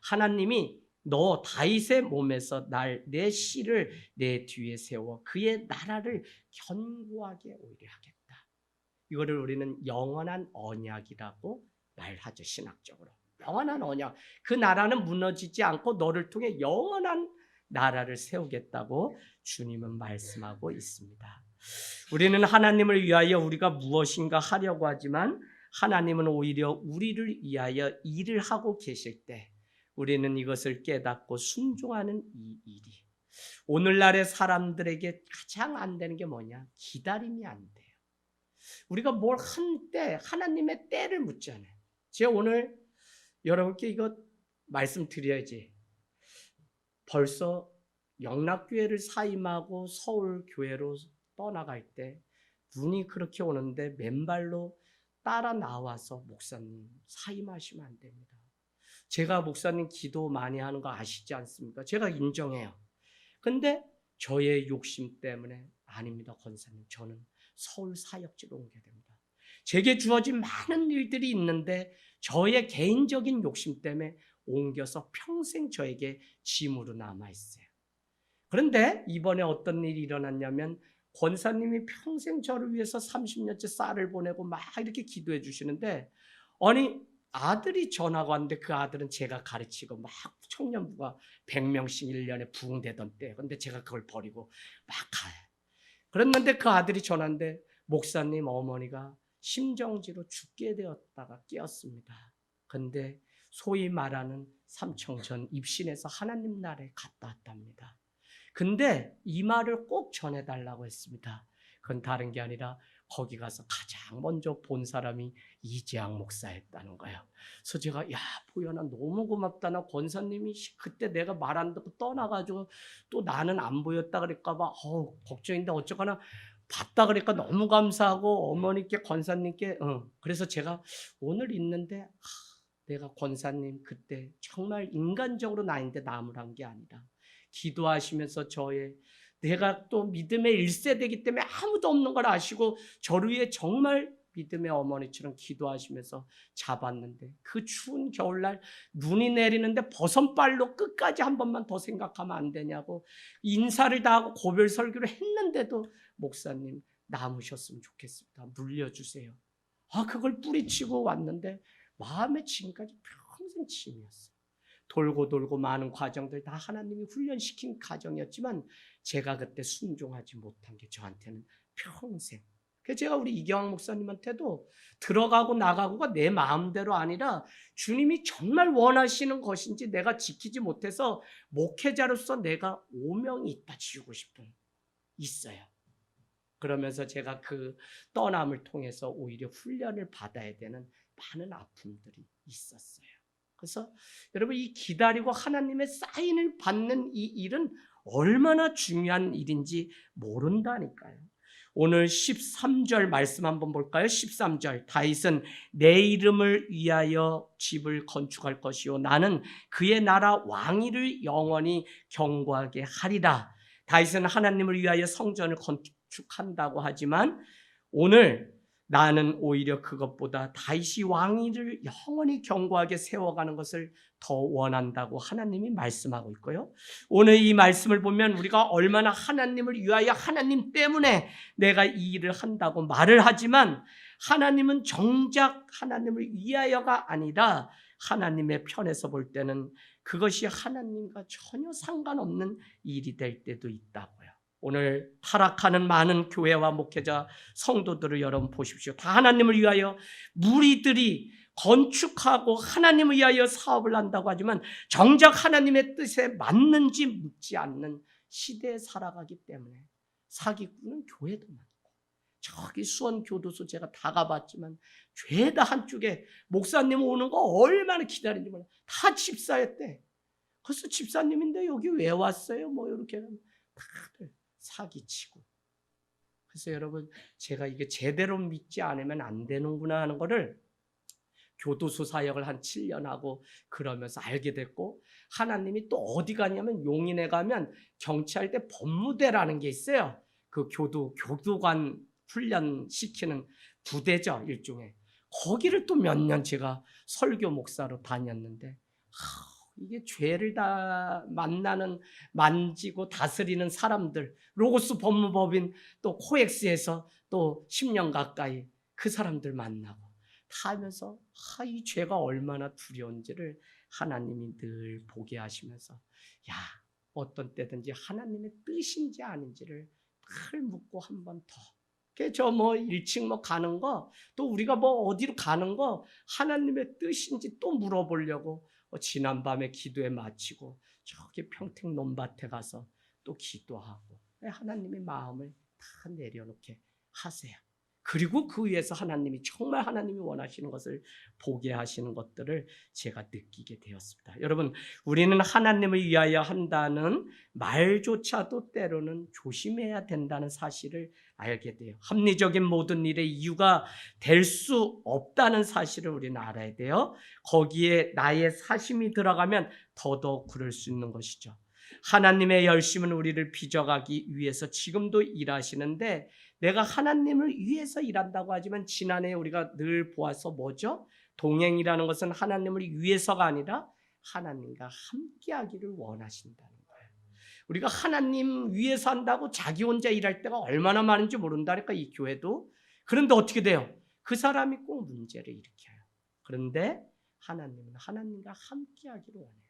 하나님이 너 다윗의 몸에서 내 씨를 내 뒤에 세워 그의 나라를 견고하게 오히려 하겠다. 이거를 우리는 영원한 언약이라고 말하죠. 신학적으로 영원한 언약. 그 나라는 무너지지 않고 너를 통해 영원한 나라를 세우겠다고 주님은 말씀하고 있습니다. 우리는 하나님을 위하여 우리가 무엇인가 하려고 하지만 하나님은 오히려 우리를 위하여 일을 하고 계실 때 우리는 이것을 깨닫고 순종하는 이 일이 오늘날의 사람들에게 가장 안 되는 게 뭐냐? 기다림이 안 돼요. 우리가 뭘 한 때 하나님의 때를 묻잖아요. 제가 오늘 여러분께 이거 말씀드려야지. 벌써 영락교회를 사임하고 서울교회로 떠나갈 때 눈이 그렇게 오는데 맨발로 따라 나와서 목사님 사임하시면 안 됩니다. 제가 목사님 기도 많이 하는 거 아시지 않습니까? 제가 인정해요. 근데 저의 욕심 때문에 아닙니다. 권사님 저는 서울 사역지로 옮겨야 됩니다. 제게 주어진 많은 일들이 있는데 저의 개인적인 욕심 때문에 옮겨서 평생 저에게 짐으로 남아있어요. 그런데 이번에 어떤 일이 일어났냐면 권사님이 평생 저를 위해서 30년째 쌀을 보내고 막 이렇게 기도해 주시는데 아니 아들이 전화가 왔는데 그 아들은 제가 가르치고 막 청년부가 100명씩 1년에 부흥되던 때 근데 제가 그걸 버리고 막 가요. 그랬는데 그 아들이 전화인데 목사님 어머니가 심정지로 죽게 되었다가 깨었습니다. 근데 소위 말하는 삼청천 입신에서 하나님 나라에 갔다 왔답니다. 근데 이 말을 꼭 전해달라고 했습니다. 그건 다른 게 아니라 거기 가서 가장 먼저 본 사람이 이재학 목사였다는 거예요. 그래서 제가 보현아 너무 고맙다. 나 권사님이 그때 내가 말 안 듣고 떠나가지고 또 나는 안 보였다 그럴까 봐 걱정인데 어쩌거나 봤다 그러니까 너무 감사하고 어머니께 권사님께 그래서 제가 오늘 있는데 내가 권사님 그때 정말 인간적으로 나인데 나무란 게 아니라 기도하시면서 내가 또 믿음의 1세대이기 때문에 아무도 없는 걸 아시고 저를 위해 정말 믿음의 어머니처럼 기도하시면서 잡았는데 그 추운 겨울날 눈이 내리는데 버선발로 끝까지 한 번만 더 생각하면 안 되냐고 인사를 다 하고 고별 설교를 했는데도 목사님 남으셨으면 좋겠습니다. 물려주세요. 그걸 뿌리치고 왔는데 마음에 지금까지 평생 짐이었어요. 돌고 돌고 많은 과정들 다 하나님이 훈련시킨 과정이었지만 제가 그때 순종하지 못한 게 저한테는 평생. 그래서 제가 우리 이경학 목사님한테도 들어가고 나가고가 내 마음대로 아니라 주님이 정말 원하시는 것인지 내가 지키지 못해서 목회자로서 내가 오명이 있다 지우고 있어요. 그러면서 제가 그 떠남을 통해서 오히려 훈련을 받아야 되는 많은 아픔들이 있었어요. 그래서 여러분 이 기다리고 하나님의 사인을 받는 이 일은 얼마나 중요한 일인지 모른다니까요. 오늘 13절 말씀 한번 볼까요? 13절 다윗은 내 이름을 위하여 집을 건축할 것이요 나는 그의 나라 왕위를 영원히 견고하게 하리라. 다윗은 하나님을 위하여 성전을 건축한다고 하지만 오늘 나는 오히려 그것보다 다윗이 왕위를 영원히 견고하게 세워가는 것을 더 원한다고 하나님이 말씀하고 있고요. 오늘 이 말씀을 보면 우리가 얼마나 하나님을 위하여 하나님 때문에 내가 이 일을 한다고 말을 하지만 하나님은 정작 하나님을 위하여가 아니라 하나님의 편에서 볼 때는 그것이 하나님과 전혀 상관없는 일이 될 때도 있다고요. 오늘 타락하는 많은 교회와 목회자 성도들을 여러분 보십시오. 다 하나님을 위하여 무리들이 건축하고 하나님을 위하여 사업을 한다고 하지만 정작 하나님의 뜻에 맞는지 묻지 않는 시대에 살아가기 때문에 사기꾼은 교회도 많고, 저기 수원 교도소 제가 다 가봤지만 죄다 한쪽에 목사님 오는 거 얼마나 기다리는지 몰라. 다 집사였대. 그래서 집사님인데 여기 왜 왔어요? 뭐 이렇게 하면 다들 사기치고. 그래서 여러분, 제가 이게 제대로 믿지 않으면 안 되는구나 하는 거를 교도소 사역을 한 7년 하고 그러면서 알게 됐고, 하나님이 또 어디 가냐면 용인에 가면 경찰대 법무대라는 게 있어요. 그 교도관 훈련시키는 부대죠, 일종의. 거기를 또 몇 년 제가 설교 목사로 다녔는데, 이게 죄를 다 만지고 다스리는 사람들, 로고스 법무법인 또 코엑스에서 또 10년 가까이 그 사람들 만나고 다 하면서 이 죄가 얼마나 두려운지를 하나님이 늘 보게 하시면서, 야, 어떤 때든지 하나님의 뜻인지 아닌지를 늘 묻고 한 번 더. 저 1층 가는 거, 또 우리가 어디로 가는 거 하나님의 뜻인지 또 물어보려고 지난밤에 기도에 마치고 저기 평택 논밭에 가서 또 기도하고, 하나님의 마음을 다 내려놓게 하세요. 그리고 그 위에서 하나님이 정말 하나님이 원하시는 것을 보게 하시는 것들을 제가 느끼게 되었습니다. 여러분, 우리는 하나님을 위하여 한다는 말조차도 때로는 조심해야 된다는 사실을 알게 돼요. 합리적인 모든 일의 이유가 될 수 없다는 사실을 우리는 알아야 돼요. 거기에 나의 사심이 들어가면 더더욱 그럴 수 있는 것이죠. 하나님의 열심은 우리를 빚어가기 위해서 지금도 일하시는데, 내가 하나님을 위해서 일한다고 하지만 지난해 우리가 늘 보아서 뭐죠? 동행이라는 것은 하나님을 위해서가 아니라 하나님과 함께하기를 원하신다는 거예요. 우리가 하나님 위해서 한다고 자기 혼자 일할 때가 얼마나 많은지 모른다니까, 이 교회도. 그런데 어떻게 돼요? 그 사람이 꼭 문제를 일으켜요. 그런데 하나님은 하나님과 함께하기를 원해요.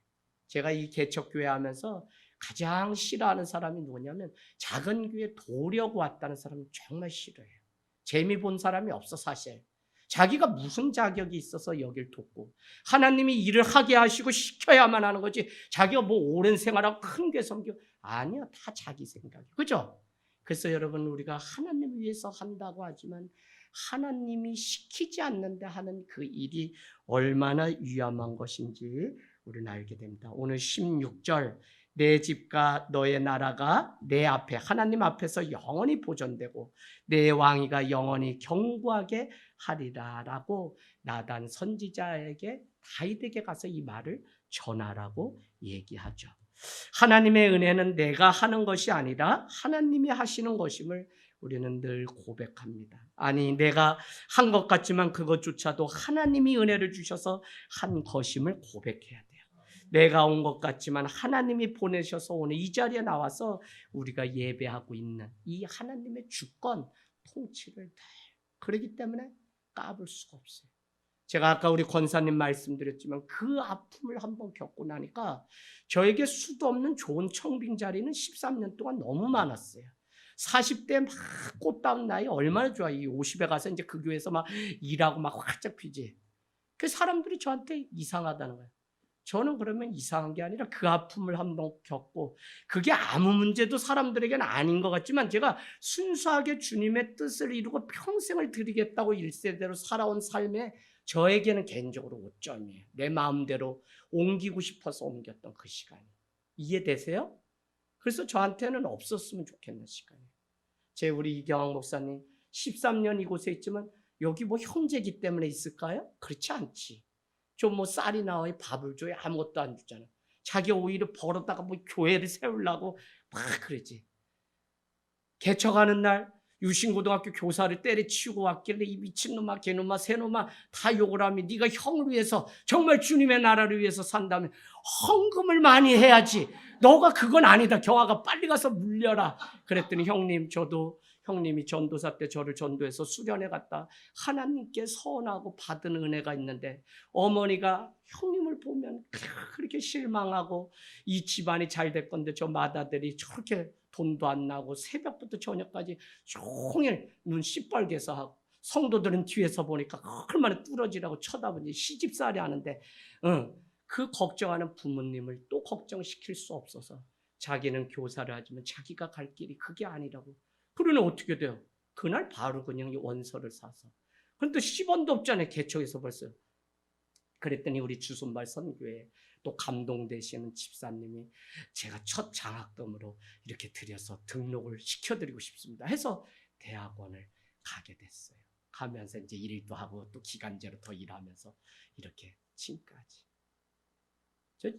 제가 이 개척교회 하면서 가장 싫어하는 사람이 누구냐면, 작은 교회 도려고 왔다는 사람은 정말 싫어해요. 재미 본 사람이 없어, 사실. 자기가 무슨 자격이 있어서 여길 돕고, 하나님이 일을 하게 하시고 시켜야만 하는 거지, 자기가 오랜 생활하고 큰 교회 섬겨, 아니요, 다 자기 생각이에요. 그죠? 그래서 여러분, 우리가 하나님을 위해서 한다고 하지만 하나님이 시키지 않는데 하는 그 일이 얼마나 위험한 것인지 우리는 알게 됩니다. 오늘 16절, 내 집과 너의 나라가 내 앞에, 하나님 앞에서 영원히 보존되고 내 왕위가 영원히 견고하게 하리라 라고 나단 선지자에게 다윗에게 가서 이 말을 전하라고 얘기하죠. 하나님의 은혜는 내가 하는 것이 아니라 하나님이 하시는 것임을 우리는 늘 고백합니다. 아니, 내가 한 것 같지만 그것조차도 하나님이 은혜를 주셔서 한 것임을 고백해야 돼요. 내가 온 것 같지만 하나님이 보내셔서 오늘 이 자리에 나와서 우리가 예배하고 있는 이 하나님의 주권, 통치를 다, 그렇기 때문에 까불 수가 없어요. 제가 아까 우리 권사님 말씀드렸지만 그 아픔을 한번 겪고 나니까 저에게 수도 없는 좋은 청빙 자리는 13년 동안 너무 많았어요. 40대 막 꽃다운 나이 얼마나 좋아. 이 50에 가서 이제 그 교회에서 막 일하고 막 활짝 피지. 그 사람들이 저한테 이상하다는 거예요. 저는 그러면 이상한 게 아니라 그 아픔을 한번 겪고, 그게 아무 문제도 사람들에게는 아닌 것 같지만 제가 순수하게 주님의 뜻을 이루고 평생을 드리겠다고 1세대로 살아온 삶에 저에게는 개인적으로 5점이에요. 내 마음대로 옮기고 싶어서 옮겼던 그 시간이. 이해되세요? 그래서 저한테는 없었으면 좋겠는 시간이에요. 우리 이경학 목사님 13년 이곳에 있지만 여기 형제기 때문에 있을까요? 그렇지 않지. 좀 쌀이 나와야 밥을 줘야 아무것도 안 주잖아. 자기 오히려 벌었다가 교회를 세우려고 막 그러지. 개척하는 날 유신고등학교 교사를 때려치우고 왔길래 이 미친놈아, 개놈아, 새놈아 다 욕을 하면 네가 형을 위해서 정말 주님의 나라를 위해서 산다면 헌금을 많이 해야지. 너가 그건 아니다. 경아가 빨리 가서 물려라. 그랬더니 형님이 전도사 때 저를 전도해서 수련회 갔다 하나님께 서원하고 받은 은혜가 있는데, 어머니가 형님을 보면 그렇게 실망하고 이 집안이 잘 될 건데 저 맏아들이 저렇게 돈도 안 나고 새벽부터 저녁까지 종일 눈 시뻘개서 하고 성도들은 뒤에서 보니까 얼마나 뚫어지라고 쳐다보니 시집살이 하는데 그 걱정하는 부모님을 또 걱정시킬 수 없어서 자기는 교사를 하지만 자기가 갈 길이 그게 아니라고. 그러면 어떻게 돼요? 그날 바로 그냥 원서를 사서. 그런데 10원도 없잖아요. 개척에서 벌써. 그랬더니 우리 주순발 선교회 또 감동되시는 집사님이 제가 첫 장학금으로 이렇게 드려서 등록을 시켜드리고 싶습니다 해서 대학원을 가게 됐어요. 가면서 이제 일도 하고 또 기간제로 더 일하면서 이렇게 지금까지. 저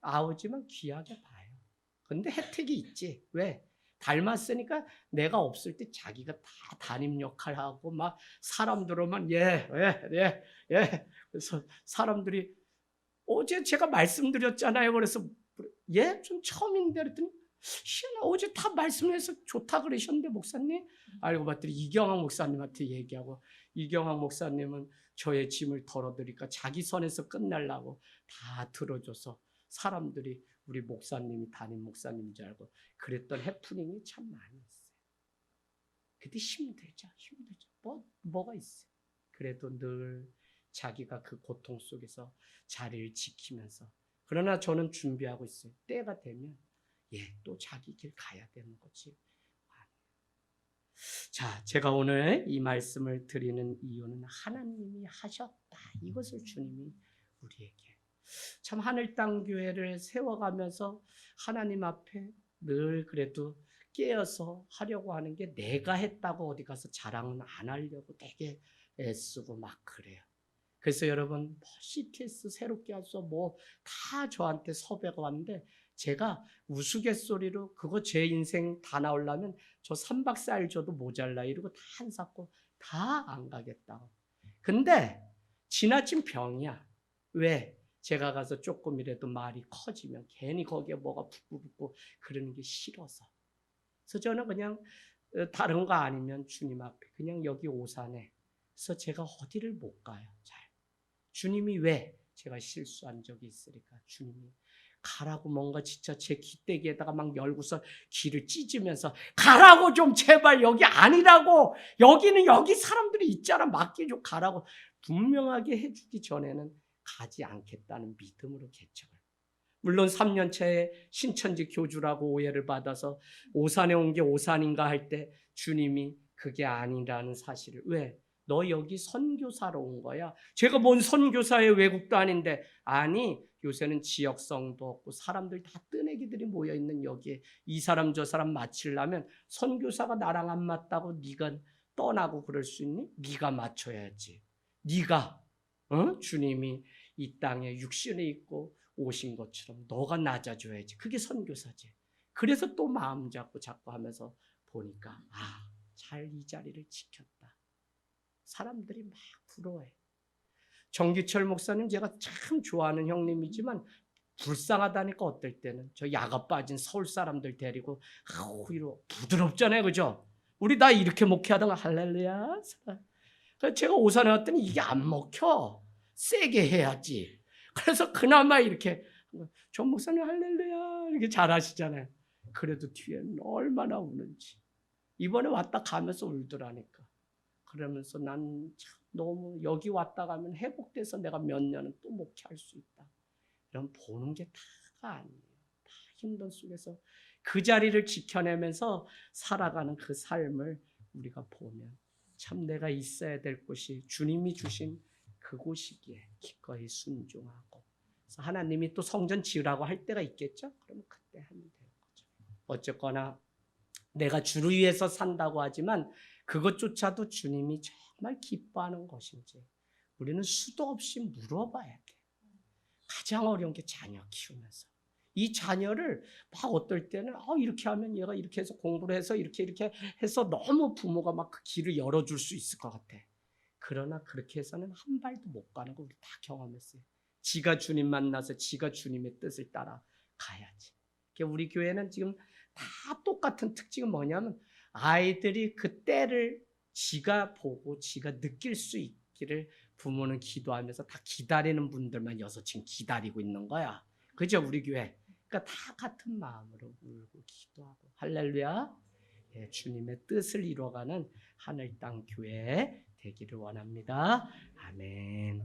아우지만 귀하게 봐요. 근데 혜택이 있지. 왜? 닮았으니까 내가 없을 때 자기가 다 담임 역할하고 막 사람들로만 예. 그래서 사람들이 어제 제가 말씀드렸잖아요. 그래서 예? 좀 처음인데 그랬더니 희한해. 어제 다 말씀해서 좋다 그러셨는데 목사님? 알고 봤더니 이경학 목사님한테 얘기하고 이경학 목사님은 저의 짐을 덜어드리니까 자기 선에서 끝내려고 다 들어줘서 사람들이 우리 목사님이 담임 목사님인 줄 알고 그랬던 해프닝이 참 많이 있어요. 근데 힘들죠. 뭐가 있어요. 그래도 늘 자기가 그 고통 속에서 자리를 지키면서 그러나 저는 준비하고 있어요. 때가 되면 또 자기 길 가야 되는 거지. 자, 제가 오늘 이 말씀을 드리는 이유는 하나님이 하셨다. 이것을 주님이 우리에게 참 하늘 땅 교회를 세워가면서 하나님 앞에 늘 그래도 깨어서 하려고 하는 게 내가 했다고 어디 가서 자랑은 안 하려고 되게 애쓰고 막 그래요. 그래서 여러분 CTS 새롭게 와서 뭐 다 저한테 섭외가 왔는데 제가 우스갯소리로 그거 제 인생 다 나오려면 저 3박 4일 줘도 모자라 이러고 다 안 샀고 다 안 가겠다고. 근데 지나친 병이야. 왜? 제가 가서 조금이라도 말이 커지면 괜히 거기에 뭐가 부끄럽고 그러는 게 싫어서. 그래서 저는 그냥 다른 거 아니면 주님 앞에 그냥 여기 오산에 그래서 제가 어디를 못 가요. 잘. 주님이 왜? 제가 실수한 적이 있으니까 주님이 가라고 뭔가 진짜 제 귀때기에다가 막 열고서 귀를 찢으면서 가라고 좀 제발 여기 아니라고 여기는 여기 사람들이 있잖아 맡기죠 가라고 분명하게 해주기 전에는 가지 않겠다는 믿음으로 개척을. 물론 3년차에 신천지 교주라고 오해를 받아서 오산에 온 게 오산인가 할 때 주님이 그게 아니라는 사실을 왜? 너 여기 선교사로 온 거야. 제가 뭔 선교사의 외국도 아닌데 아니 요새는 지역성도 없고 사람들 다 뜨내기들이 모여있는 여기에 이 사람 저 사람 맞추려면 선교사가 나랑 안 맞다고 네가 떠나고 그럴 수 있니? 네가 맞춰야지. 네가 주님이 이 땅에 육신에 있고 오신 것처럼 너가 낮아줘야지. 그게 선교사지. 그래서 또 마음 잡고 자꾸 하면서 보니까 잘 이 자리를 지켰다. 사람들이 막 부러워해. 정기철 목사님 제가 참 좋아하는 형님이지만 불쌍하다니까 어떨 때는 저 야가 빠진 서울 사람들 데리고 오히려 부드럽잖아요. 그죠? 우리 다 이렇게 목회하다가 할렐루야. 그래서 제가 오산에 왔더니 이게 안 먹혀. 세게 해야지. 그래서 그나마 이렇게 정 목사님 할렐루야 이렇게 잘하시잖아요. 그래도 뒤에는 얼마나 우는지. 이번에 왔다 가면서 울더라니까. 그러면서 난 참 너무 여기 왔다 가면 회복돼서 내가 몇 년은 또 목회할 수 있다. 이런 보는 게 다가 아니에요. 다 힘든 속에서 그 자리를 지켜내면서 살아가는 그 삶을 우리가 보면 참 내가 있어야 될 곳이 주님이 주신 그곳이기에 기꺼이 순종하고 그래서 하나님이 또 성전 지으라고 할 때가 있겠죠? 그러면 그때 하면 되는 거죠. 어쨌거나 내가 주를 위해서 산다고 하지만 그것조차도 주님이 정말 기뻐하는 것인지 우리는 수도 없이 물어봐야 돼. 가장 어려운 게 자녀 키우면서 이 자녀를 막 어떨 때는 이렇게 하면 얘가 이렇게 해서 공부를 해서 이렇게 해서 너무 부모가 막 그 길을 열어줄 수 있을 것 같아. 그러나 그렇게 해서는 한 발도 못 가는 거 우리 다 경험했어요. 지가 주님 만나서 지가 주님의 뜻을 따라 가야지. 우리 교회는 지금 다 똑같은 특징은 뭐냐면 아이들이 그 때를 지가 보고 지가 느낄 수 있기를 부모는 기도하면서 다 기다리는 분들만 여서 지금 기다리고 있는 거야. 그죠? 우리 교회. 그러니까 다 같은 마음으로 울고 기도하고 할렐루야. 예, 주님의 뜻을 이루어가는 하늘 땅 교회 되기를 원합니다. 아멘.